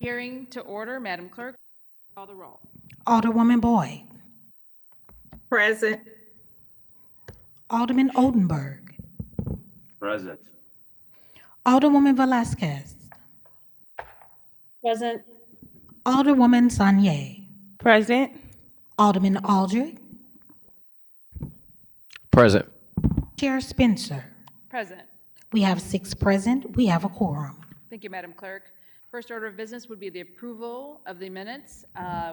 Hearing to order. Madam Clerk, call the roll. Alderwoman Boyd. Present. Alderman Oldenburg. Present. Alderwoman Velasquez. Present. Alderwoman Sanye. Present. Alderman Aldrich. Present. Chair Spencer. Present. We have 6 present. We have a quorum. Thank you, Madam Clerk. First order of business would be the approval of the minutes.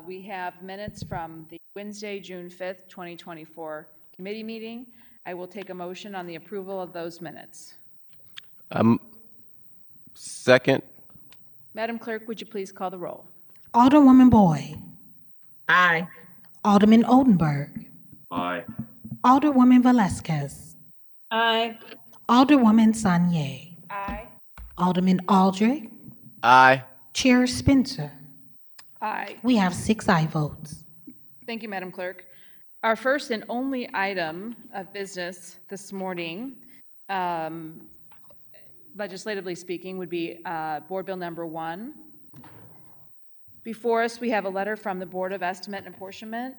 We have minutes from the Wednesday, June 5th, 2024 committee meeting. I will take a motion on the approval of those minutes. Second. Madam Clerk, would you please call the roll? Alderwoman Boyd. Aye. Alderman Oldenburg. Aye. Alderwoman Velasquez. Aye. Alderwoman Sanye. Aye. Alderman Aldrich. Aye. Chair Spencer. Aye. We have 6 aye votes. Thank you, Madam Clerk. Our first and only item of business this morning, legislatively speaking, would be Board Bill Number 1. Before us, we have a letter from the Board of Estimate and Apportionment,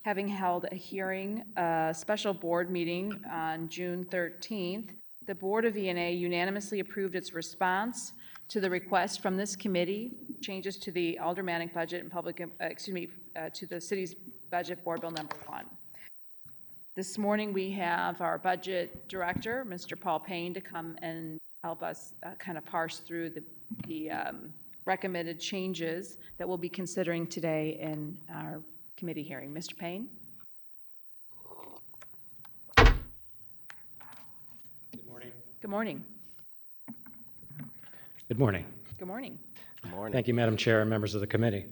having held a hearing, a special board meeting on June 13th. The Board of E&A unanimously approved its response to the request from this committee, changes to the aldermanic budget and public, to the city's budget, Board Bill Number 1. This morning we have our budget director, Mr. Paul Payne, to come and help us kind of parse through the recommended changes that we'll be considering today in our committee hearing. Mr. Payne? Good morning. Good morning. Good morning. Good morning. Good morning. Thank you, Madam Chair and members of the committee.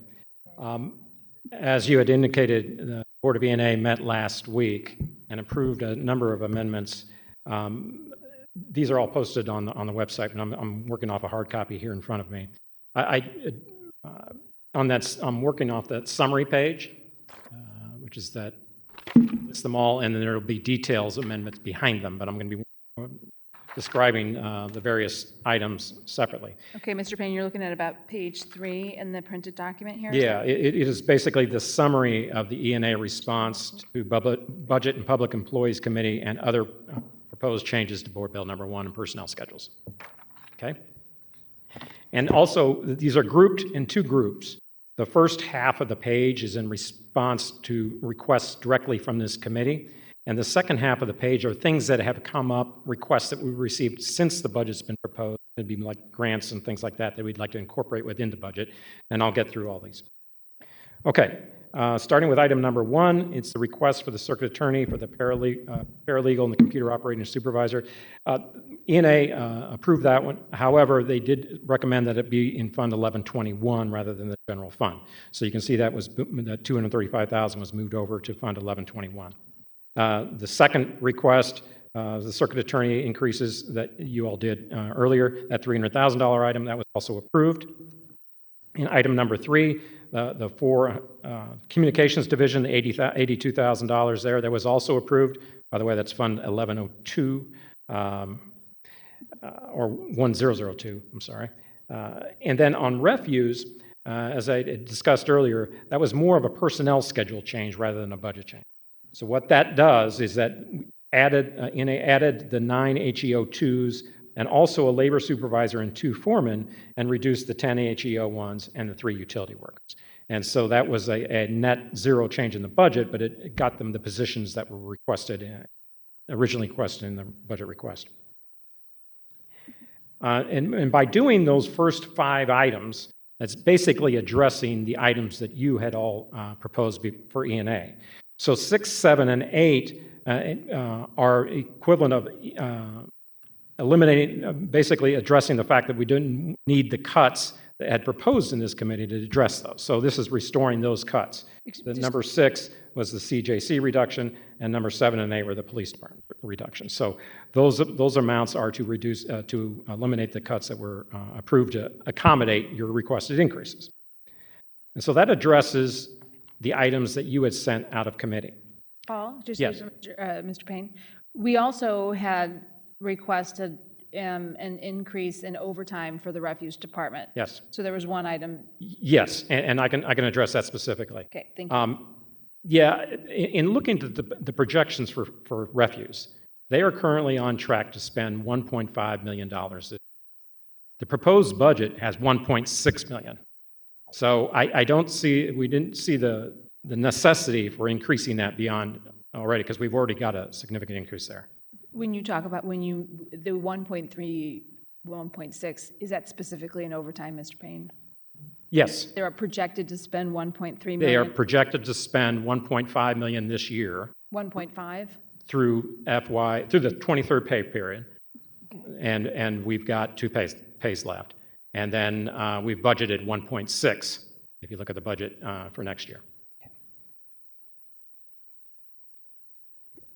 As you had indicated, the Board of E&A met last week and approved a number of amendments. These are all posted on the website, and I'm working off a hard copy here in front of me. I'm working off that summary page, which is that lists them all, and then there will be details amendments behind them, but I'm going to be describing the various items separately. Okay, Mr. Payne, you're looking at about page 3 in the printed document here? Yeah, it is basically the summary of the E&A response to Budget and Public Employees Committee and other proposed changes to Board Bill Number 1 and personnel schedules. Okay? And also, these are grouped in 2 groups. The first half of the page is in response to requests directly from this committee. And the second half of the page are things that have come up, requests that we've received since the budget's been proposed. It'd be like grants and things like that that we'd like to incorporate within the budget. And I'll get through all these. Okay, starting with item number 1, it's the request for the circuit attorney, for the paralegal, and the computer operating supervisor. E&A approved that one. However, they did recommend that it be in Fund 1121 rather than the general fund. So you can see that was that $235,000 was moved over to Fund 1121. The second request, the circuit attorney increases that you all did earlier, that $300,000 item, that was also approved. In item number 3, the for communications division, the $82,000 there, that was also approved. By the way, that's Fund 1102, or 1002, I'm sorry. And then on refuse, as I discussed earlier, that was more of a personnel schedule change rather than a budget change. So what that does is that added the 9 HEO2s and also a labor supervisor and 2 foremen, and reduced the 10 HEO1s and the 3 utility workers. And so that was a net 0 change in the budget, but it got them the positions that were requested, originally requested in the budget request. And by doing those first 5 items, that's basically addressing the items that you had all proposed for E&A. So 6, 7, and 8 are equivalent of eliminating, basically addressing the fact that we didn't need the cuts that had proposed in this committee to address those. So this is restoring those cuts. The number 6 was the CJC reduction, and number 7 and 8 were the police department reduction. So those amounts are to reduce, to eliminate the cuts that were approved to accommodate your requested increases. And so that addresses the items that you had sent out of committee. Paul, just yes. Mr. Payne, we also had requested an increase in overtime for the refuse department. Yes. So there was one item. Yes, and I can address that specifically. Okay, thank you. Yeah, in looking at the projections for refuse, they are currently on track to spend $1.5 million. The proposed budget has $1.6 million. So we didn't see the necessity for increasing that beyond already, because we've already got a significant increase there. When you talk about the 1.3, 1.6, is that specifically in overtime, Mr. Payne? Yes, They are projected to spend 1.3 million? they are projected to spend $1.5 million this year 1.5? through the 23rd pay period, and we've got two pays left. And then we've budgeted 1.6 if you look at the budget for next year.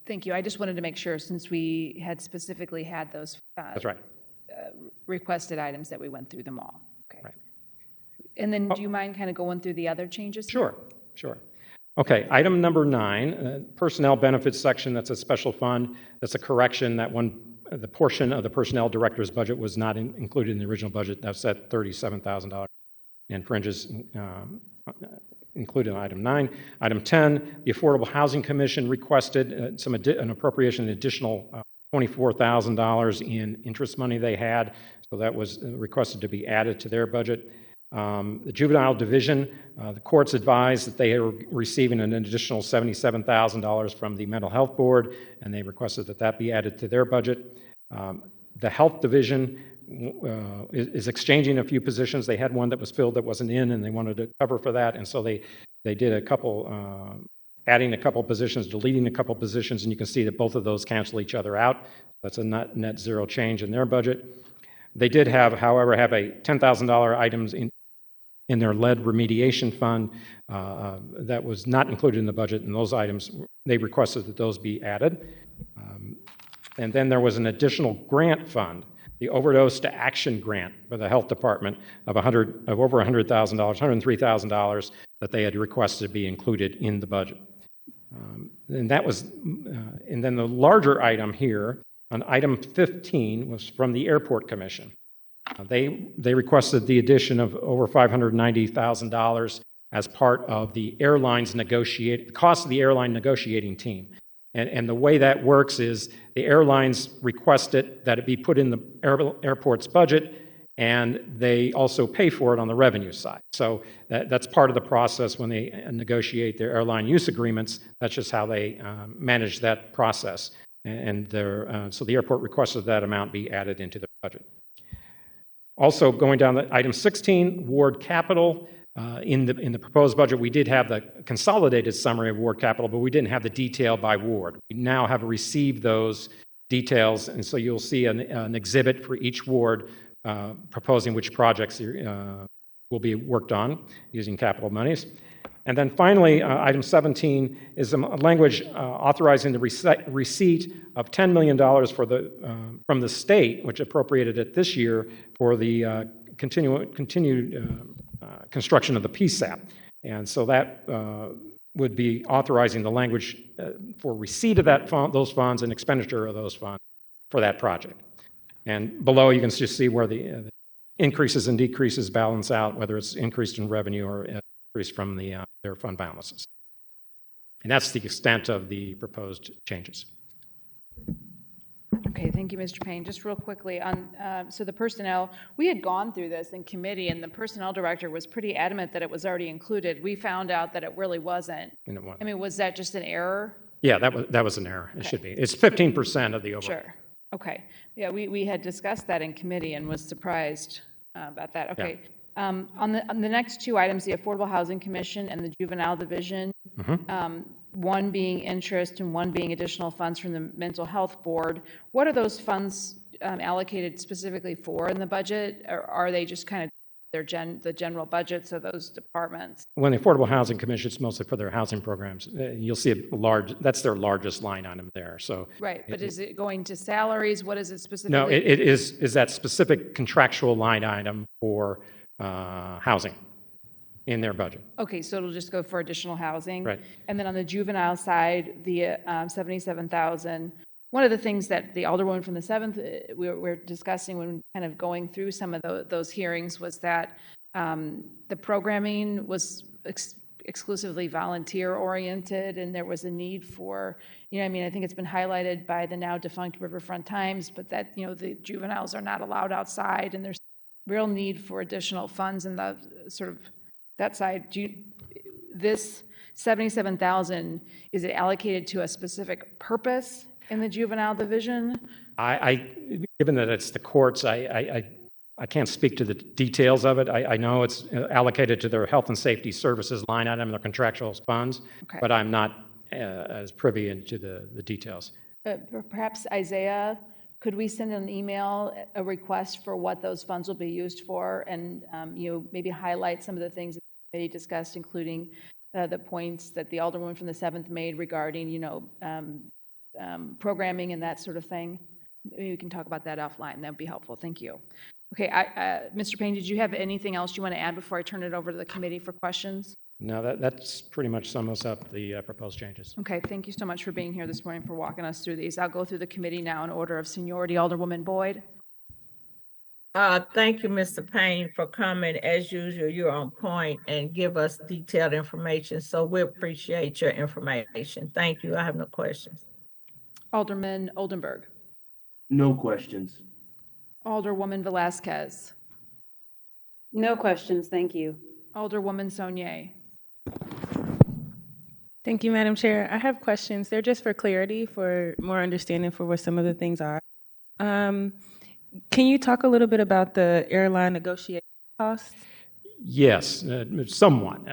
Thank you. I just wanted to make sure, since we had specifically had those That's right. requested items, that we went through them all. Okay. Right. And then do you mind kind of going through the other changes? Sure. Okay, item number 9, personnel benefits section, that's a special fund. That's a correction that the portion of the personnel director's budget was not included in the original budget. That's at $37,000 and fringes included in item 9. Item 10, the Affordable Housing Commission requested an appropriation, an additional $24,000 in interest money they had. So that was requested to be added to their budget. The Juvenile Division, the courts advised that they are receiving an additional $77,000 from the Mental Health Board, and they requested that that be added to their budget. The Health Division is exchanging a few positions. They had one that was filled that wasn't in, and they wanted to cover for that, and so they did a couple, adding a couple positions, deleting a couple positions, and you can see that both of those cancel each other out. That's a net zero change in their budget. They did however, have a $10,000 items in their lead remediation fund that was not included in the budget, and those items, they requested that those be added. And then there was an additional grant fund, the Overdose to Action Grant for the Health Department of over $100,000, $103,000 that they had requested to be included in the budget. And that was, and then the larger item here, on item 15, was from the Airport Commission. They requested the addition of over $590,000 as part of the cost of the airline negotiating team. And the way that works is the airlines requested that it be put in the airport's budget, and they also pay for it on the revenue side. So that's part of the process when they negotiate their airline use agreements. That's just how they manage that process. And so the airport requested that amount be added into the budget. Also, going down to item 16, ward capital. In the proposed budget, we did have the consolidated summary of ward capital, but we didn't have the detail by ward. We now have received those details, and so you'll see an exhibit for each ward proposing which projects will be worked on using capital monies. And then finally, item 17 is a language authorizing the receipt of $10 million from the state, which appropriated it this year for the continued construction of the PSAP. And so that would be authorizing the language for receipt of those funds and expenditure of those funds for that project. And below, you can just see where the increases and decreases balance out, whether it's increased in revenue or increased from their fund balances. And that's the extent of the proposed changes. Okay, thank you, Mr. Payne. Just real quickly on, so the personnel, we had gone through this in committee, and the personnel director was pretty adamant that it was already included. We found out that it really wasn't. I mean, was that just an error? Yeah, that was an error. It should be. It's 15% of the overall. Sure. Okay. Yeah, we had discussed that in committee and was surprised about that. Okay. Yeah. On the next two items, the Affordable Housing Commission and the Juvenile Division, one being interest and one being additional funds from the Mental Health Board. What are those funds allocated specifically for in the budget? Or are they just kind of the general budgets of those departments? When the Affordable Housing Commission, it's mostly for their housing programs. You'll see that's their largest line item there. So right, but is it going to salaries? What is it specifically? No, it is that specific contractual line item for housing in their budget. Okay, so it'll just go for additional housing. Right. And then on the juvenile side, the $77,000. one of the things that the Alderwoman from the 7th, we're discussing when kind of going through some of those hearings was that the programming was exclusively volunteer-oriented, and there was a need for, I mean, I think it's been highlighted by the now defunct Riverfront Times, but that, the juveniles are not allowed outside, and there's real need for additional funds in the sort of that side. This 77,000, is it allocated to a specific purpose in the juvenile division? Given that it's the courts, I can't speak to the details of it. I know it's allocated to their health and safety services line item, their contractual funds, Okay. but I'm not as privy into the details. Perhaps Isaiah, could we send an email, a request for what those funds will be used for, and maybe highlight some of the things that the committee discussed, including the points that the Alderwoman from the 7th made regarding, programming and that sort of thing? Maybe we can talk about that offline. That would be helpful. Thank you. Okay, Mr. Payne, did you have anything else you want to add before I turn it over to the committee for questions? No, that's pretty much sums up the proposed changes. Okay, thank you so much for being here this morning, for walking us through these. I'll go through the committee now in order of seniority. Alderwoman Boyd. Thank you, Mr. Payne, for coming. As usual, you're on point and give us detailed information, so we appreciate your information. Thank you. I have no questions. Alderman Oldenburg. No questions. Alderwoman Velasquez. No questions, thank you. Alderwoman Saunier. Thank you, Madam Chair. I have questions. They're just for clarity, for more understanding for what some of the things are. Can you talk a little bit about the airline negotiation costs? Yes, somewhat.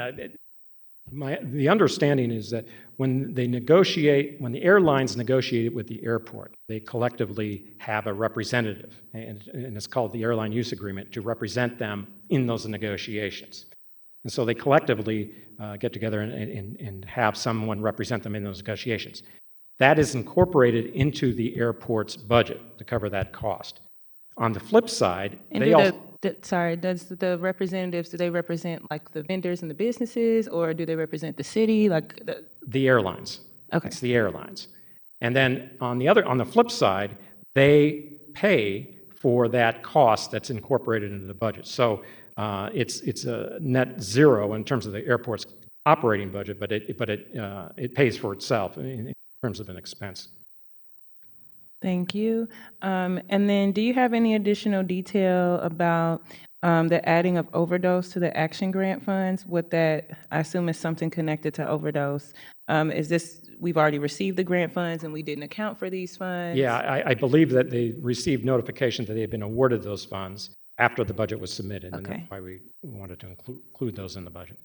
The understanding is that when the airlines negotiate with the airport, they collectively have a representative, and it's called the Airline Use Agreement, to represent them in those negotiations. And so they collectively get together and have someone represent them in those negotiations. That is incorporated into the airport's budget to cover that cost. On the flip side, And does the representatives, do they represent like the vendors and the businesses, or do they represent the city? The airlines. Okay. It's the airlines. And then on the flip side, they pay for that cost that's incorporated into the budget. So it's a net zero in terms of the airport's operating budget, but it pays for itself in terms of an expense. Thank you. And then do you have any additional detail about the adding of overdose to the action grant funds? What that, I assume, is something connected to overdose. Is this, we've already received the grant funds and we didn't account for these funds? Yeah, I believe that they received notification that they had been awarded those funds after the budget was submitted, and Okay. that's why we wanted to include those in the budget.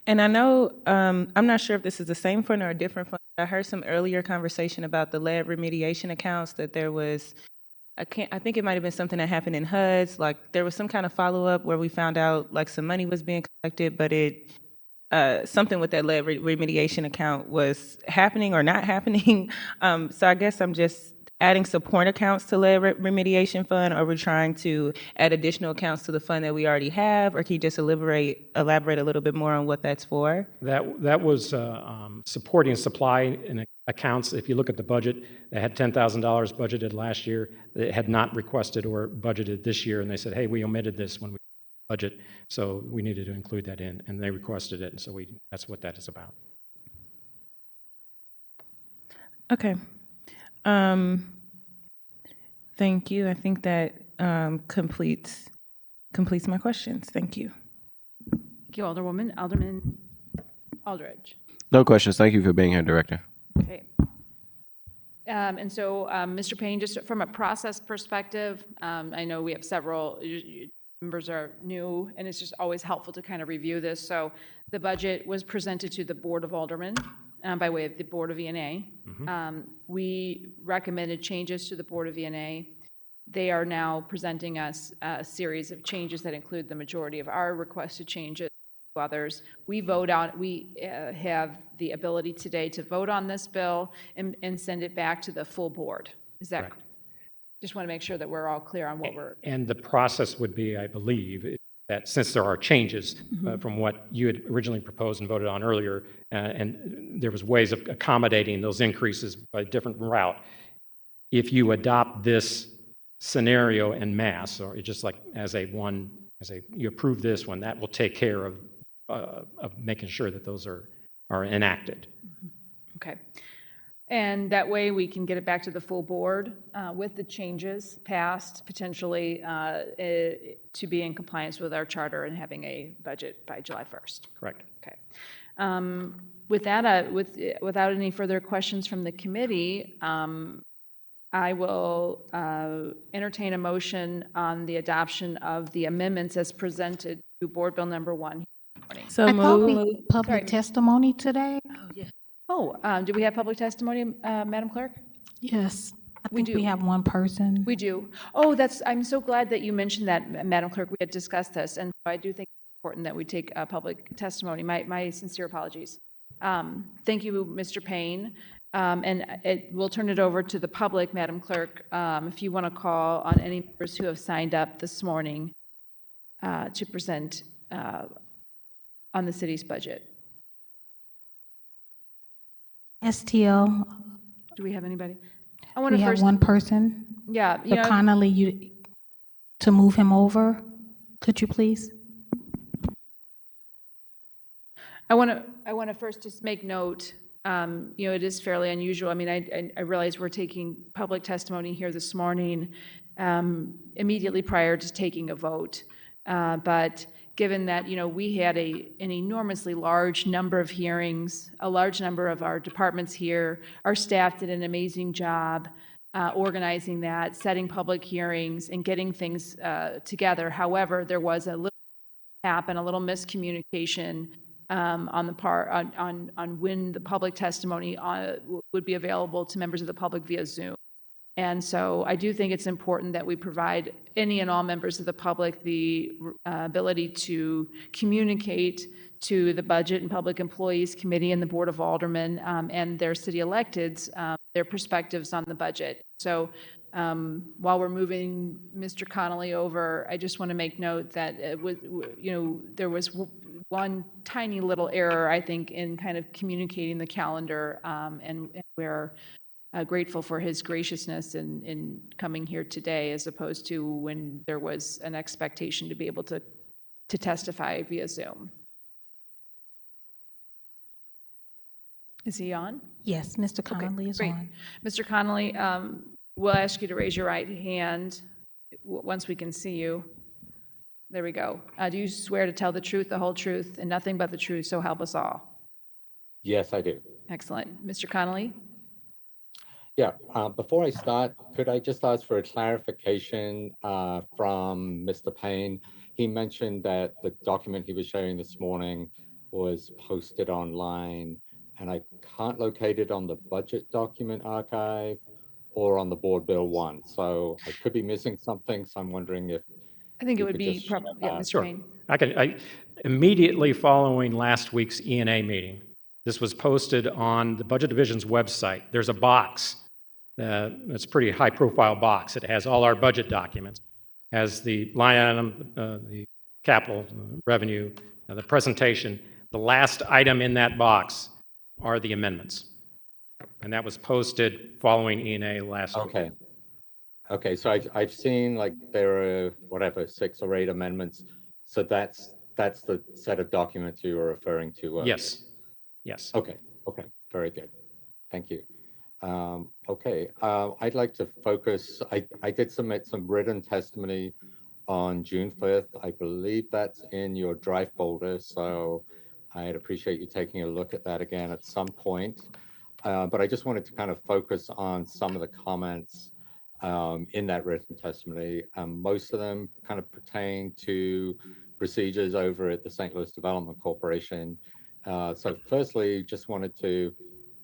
And I know, I'm not sure if this is the same fund or a different fund. I heard some earlier conversation about the lead remediation accounts, that there was, I think it might have been something that happened in HUDs, like there was some kind of follow-up where we found out like some money was being collected, but something with that lead remediation account was happening or not happening. So I guess I'm just adding support accounts to lead remediation fund, or we're trying to add additional accounts to the fund that we already have, or can you just elaborate a little bit more on what that's for? That was supporting supply and accounts. If you look at the budget, they had $10,000 budgeted last year. They had not requested or budgeted this year, and they said, hey, we omitted this when we budget, so we needed to include that in, and they requested it, and so that's what that is about. Okay. Thank you. I think that completes my questions. Thank you. Thank you, Alderwoman. Alderman Aldridge. No questions. Thank you for being here, Director. Okay. And so, Mr. Payne, just from a process perspective, I know we have several members are new, and it's just always helpful to kind of review this. So the budget was presented to the Board of Aldermen by way of the Board of E&A. We recommended changes to the Board of E&A. They are now presenting us a series of changes that include the majority of our requested changes. Others. We have the ability today to vote on this bill and send it back to the full board. Is that correct? Just want to make sure that we're all clear on what we're... And the process would be, I believe, that since there are changes from what you had originally proposed and voted on earlier, and there was ways of accommodating those increases by a different route, if you adopt this scenario en masse, or just like you approve this one, that will take care of making sure that those are enacted. Okay. And that way we can get it back to the full board with the changes passed, potentially to be in compliance with our charter and having a budget by July 1st. Correct. Okay. With that, without any further questions from the committee, I will entertain a motion on the adoption of the amendments as presented to Board Bill Number 1. So I thought moved. we had public testimony today. Do we have public testimony, Madam Clerk? Yes. I We think we do. have one person. We do. Oh, I'm so glad that you mentioned that, Madam Clerk. We had discussed this, and I do think it's important that we take public testimony. My sincere apologies. Thank you, Mr. Payne. And we'll turn it over to the public, Madam Clerk, if you want to call on any members who have signed up this morning to present on the city's budget. STL, Do we have anybody? I want we to have first, one person. yeah, The Connolly, to move him over, could you please? I want to first just make note, it is fairly unusual. I mean, I realize we're taking public testimony here this morning immediately prior to taking a vote. But given that, we had an enormously large number of hearings, a large number of our departments here, our staff did an amazing job organizing that, setting public hearings and getting things together. However, there was a little gap and a little miscommunication on the part on when the public testimony would be available to members of the public via Zoom. And so I do think it's important that we provide any and all members of the public the ability to communicate to the Budget and Public Employees Committee and the Board of Aldermen and their city electeds their perspectives on the budget. So while we're moving Mr. Connolly over, I just want to make note that there was one tiny little error, I think, in kind of communicating the calendar, and we're grateful for his graciousness in coming here today, as opposed to when there was an expectation to be able to testify via Zoom. Is he on? Yes, Mr. Connolly is great. on. Mr. Connolly, we'll ask you to raise your right hand once we can see you. There we go. Do you swear to tell the truth, the whole truth, and nothing but the truth, so help us all? Yes, I do. Excellent. Mr. Connolly? Yeah, before I start, could I just ask for a clarification from Mr. Payne? He mentioned that the document he was sharing this morning was posted online, and I can't locate it on the budget document archive or on the Board Bill 1. So I could be missing something, so I'm wondering if I think it you would could be, just share Mr. Sure. Payne. I immediately following last week's ENA meeting, this was posted on the Budget Division's website. There's a box. It's a pretty high-profile box. It has all our budget documents, has the line item, the capital revenue, the presentation. The last item in that box are the amendments, and that was posted following ENA last week. Okay. Okay, so I've seen like there are whatever 6 or 8 amendments. So that's the set of documents you were referring to. Yes. Yes. Okay. Okay. Very good. Thank you. Okay. I'd like to focus. I did submit some written testimony on June 5th. I believe that's in your drive folder. So I'd appreciate you taking a look at that again at some point. But I just wanted to kind of focus on some of the comments in that written testimony. Most of them kind of pertain to procedures over at the St. Louis Development Corporation. So firstly, just wanted to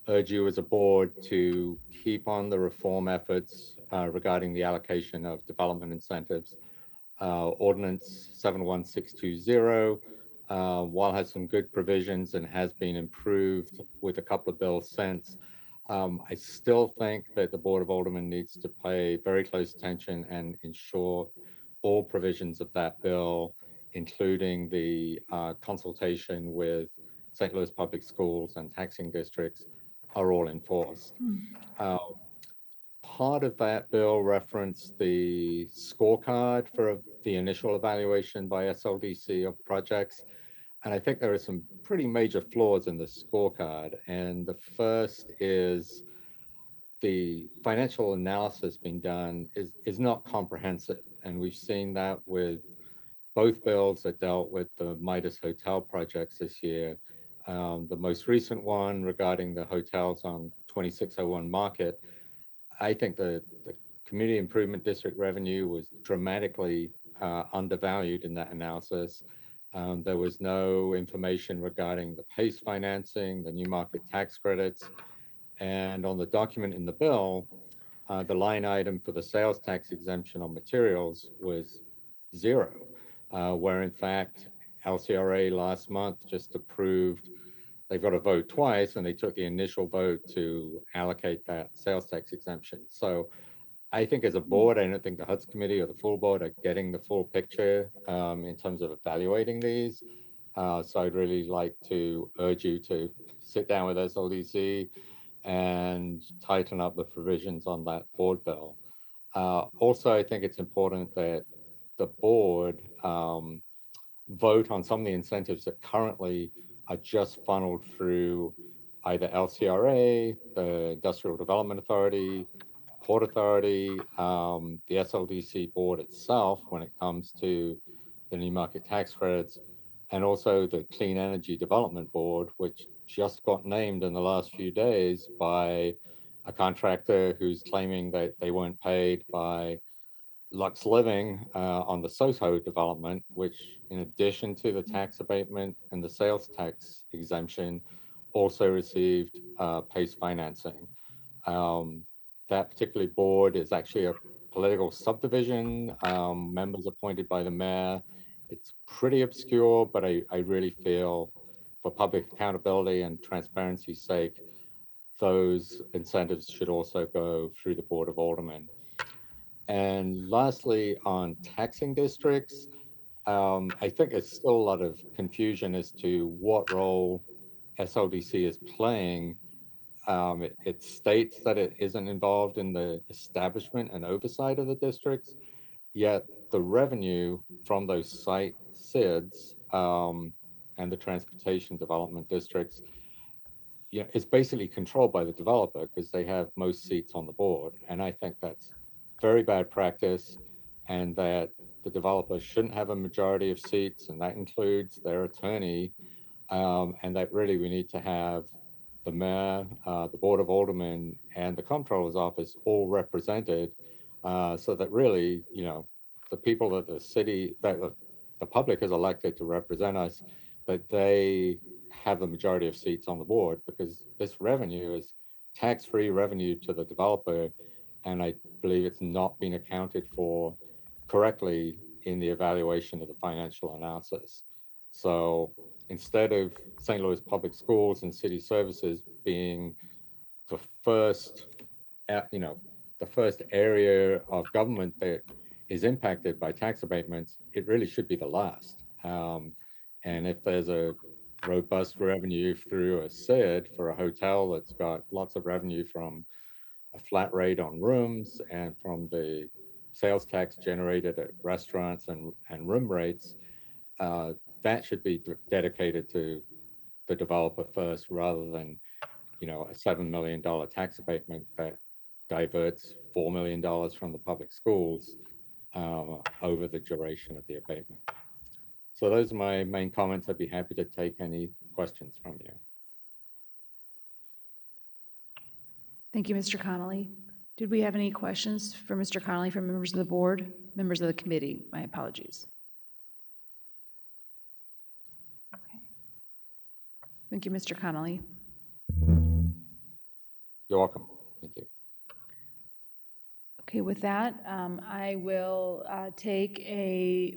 urge you as a board to keep on the reform efforts regarding the allocation of development incentives. Ordinance 71620, while has some good provisions and has been improved with a couple of bills since, I still think that the Board of Aldermen needs to pay very close attention and ensure all provisions of that bill, including the consultation with St. Louis Public Schools and taxing districts, are all enforced. part of that bill referenced the scorecard for the initial evaluation by SLDC of projects. And I think there are some pretty major flaws in the scorecard. And the first is the financial analysis being done is not comprehensive. And we've seen that with both bills that dealt with the Midas Hotel projects this year. The most recent one regarding the hotels on 2601 Market, I think the Community Improvement District revenue was dramatically undervalued in that analysis. There was no information regarding the PACE financing, the new market tax credits, and on the document in the bill, the line item for the sales tax exemption on materials was zero, where in fact LCRA last month just approved. They got a vote twice, and they took the initial vote to allocate that sales tax exemption. So I think as a board, I don't think the HUD's committee or the full board are getting the full picture in terms of evaluating these. So I'd really like to urge you to sit down with SLDC and tighten up the provisions on that board bill. Also, I think it's important that the board vote on some of the incentives that currently are just funneled through either LCRA, the Industrial Development Authority, Port Authority, the SLDC board itself when it comes to the new market tax credits, and also the Clean Energy Development Board, which just got named in the last few days by a contractor who's claiming that they weren't paid by Lux Living on the SOHO development, which in addition to the tax abatement and the sales tax exemption, also received PACE financing. That particular board is actually a political subdivision, members appointed by the mayor. It's pretty obscure, but I really feel for public accountability and transparency's sake, those incentives should also go through the Board of Aldermen. And lastly, on taxing districts, I think there's still a lot of confusion as to what role SLDC is playing. It states that it isn't involved in the establishment and oversight of the districts, yet the revenue from those site SIDs and the transportation development districts, is basically controlled by the developer because they have most seats on the board. And I think that's very bad practice, and that the developer shouldn't have a majority of seats, and that includes their attorney, and that really we need to have the mayor, the Board of Aldermen, and the Comptroller's Office all represented, so that really, the people that the city, that the public has elected to represent us, that they have the majority of seats on the board, because this revenue is tax-free revenue to the developer, and I believe it's not being accounted for correctly in the evaluation of the financial analysis. So instead of St. Louis Public Schools and city services being the first, the first area of government that is impacted by tax abatements, it really should be the last. And if there's a robust revenue through a SID for a hotel that's got lots of revenue from a flat rate on rooms and from the sales tax generated at restaurants and room rates, that should be dedicated to the developer first, rather than, a $7 million tax abatement that diverts $4 million from the public schools over the duration of the abatement. So those are my main comments. I'd be happy to take any questions from you. Thank you, Mr. Connolly. Did we have any questions for Mr. Connolly from members of the board, members of the committee? My apologies. Okay. Thank you, Mr. Connolly. You're welcome. Thank you. Okay, with that, I will take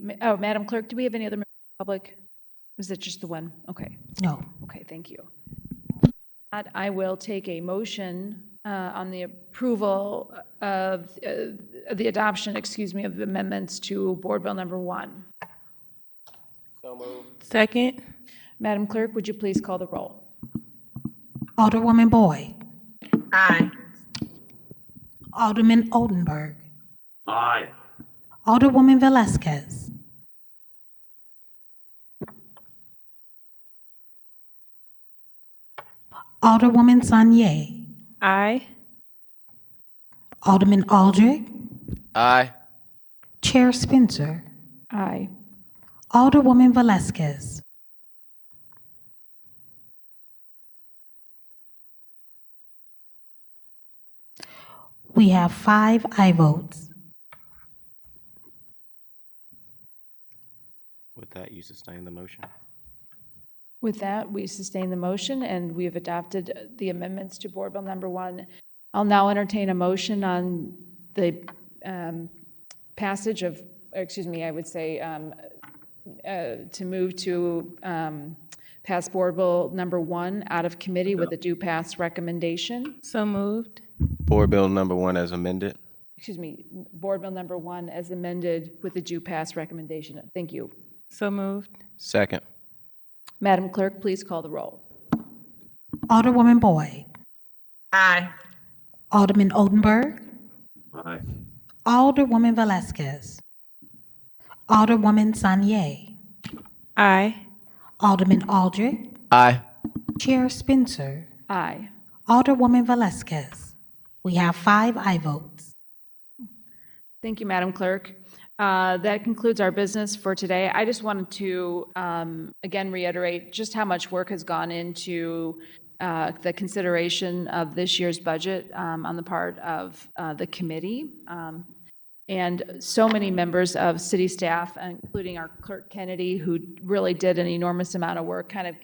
Madam Clerk, do we have any other members of the public? Was it just the one? Okay. No. Okay, thank you. I will take a motion on the approval of the adoption, of amendments to Board Bill number 1. So moved. Second. Madam Clerk, would you please call the roll? Alderwoman Boyd. Aye. Alderman Oldenburg. Aye. Alderwoman Velazquez. Alderwoman Sanye. Aye. Alderman Aldrich. Aye. Chair Spencer. Aye. Alderwoman Velazquez. We have 5 aye votes. With that, you sustain the motion. With that, we sustain the motion, and we have adopted the amendments to Board Bill Number 1. I'll now entertain a motion on the passage of, excuse me, I would say, to move to pass Board Bill Number 1 out of committee with a due pass recommendation. So moved. Board Bill number 1 as amended. Excuse me, Board Bill Number 1 as amended with a due pass recommendation. Thank you. So moved. Second. Madam Clerk, please call the roll. Alderwoman Boyd. Aye. Alderman Oldenburg. Aye. Alderwoman Velazquez. Alderwoman Sanye. Aye. Alderman Aldrich. Aye. Chair Spencer. Aye. Alderwoman Velazquez. We have 5 aye votes. Thank you, Madam Clerk. That concludes our business for today. I just wanted to, again, reiterate just how much work has gone into the consideration of this year's budget on the part of the committee. And so many members of city staff, including our Clerk Kennedy, who really did an enormous amount of work kind of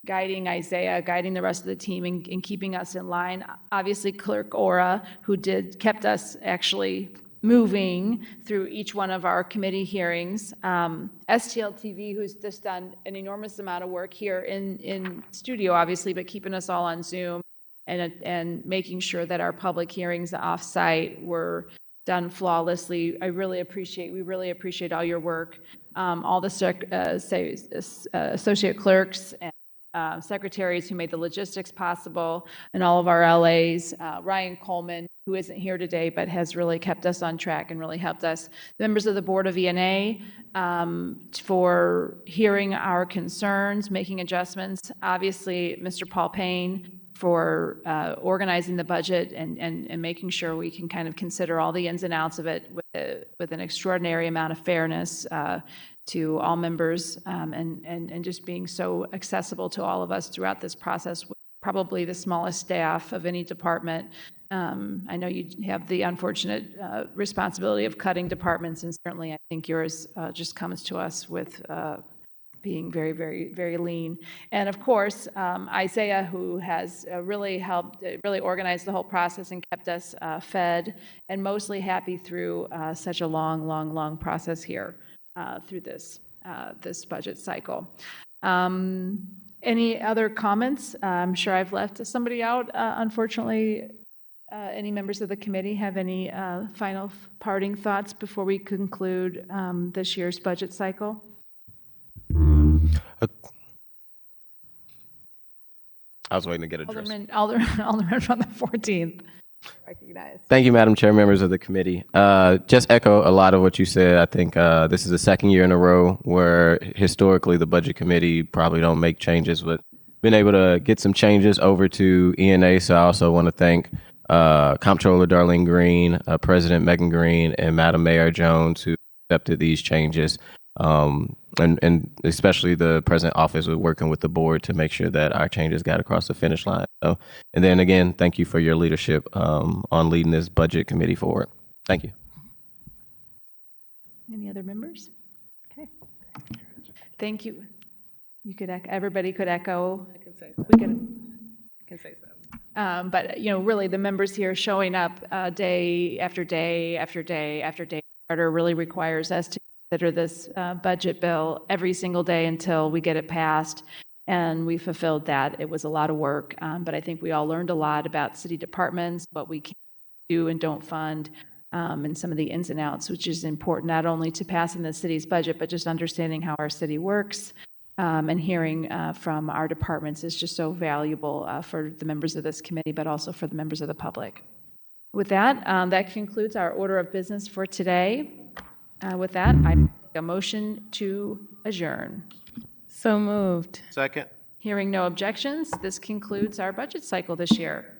guiding Isaiah, guiding the rest of the team and keeping us in line. Obviously, Clerk Ora, who kept us actually moving through each one of our committee hearings. STL TV, who's just done an enormous amount of work here in studio, obviously, but keeping us all on Zoom and making sure that our public hearings off-site were done flawlessly. We really appreciate all your work. All the associate clerks and secretaries who made the logistics possible, and all of our LAs, Ryan Coleman, who isn't here today, but has really kept us on track and really helped us. The members of the Board of ENA for hearing our concerns, making adjustments. Obviously, Mr. Paul Payne for organizing the budget and making sure we can kind of consider all the ins and outs of it with an extraordinary amount of fairness to all members and just being so accessible to all of us throughout this process, with probably the smallest staff of any department. I know you have the unfortunate responsibility of cutting departments, and certainly I think yours just comes to us with being very, very, very lean. And of course, Isaiah, who has really helped, really organized the whole process and kept us fed and mostly happy through such a long process here. Through this budget cycle. Any other comments? I'm sure I've left somebody out. Unfortunately, any members of the committee have any final parting thoughts before we conclude this year's budget cycle? I was waiting to get addressed. Alderman from the 14th. Recognize. Thank you, Madam Chair, members of the committee. Just echo a lot of what you said. I think this is the second year in a row where historically the Budget Committee probably don't make changes, but been able to get some changes over to ENA. So I also want to thank Comptroller Darlene Green, President Megan Green, and Madam Mayor Jones, who accepted these changes. And especially the present office was working with the board to make sure that our changes got across the finish line. So, and then again, thank you for your leadership on leading this budget committee forward. Thank you. Any other members? Okay. Thank you. Everybody could echo. I can say We something. I can say something. But really the members here showing up day after day after day after day. Charter really requires us to consider this budget bill every single day until we get it passed, and we fulfilled that. It was a lot of work, but I think we all learned a lot about city departments, what we can do and don't fund, and some of the ins and outs, which is important not only to passing the city's budget, but just understanding how our city works, and hearing from our departments is just so valuable for the members of this committee, but also for the members of the public. With that, that concludes our order of business for today. With that, I make a motion to adjourn. So moved. Second. Hearing no objections, this concludes our budget cycle this year.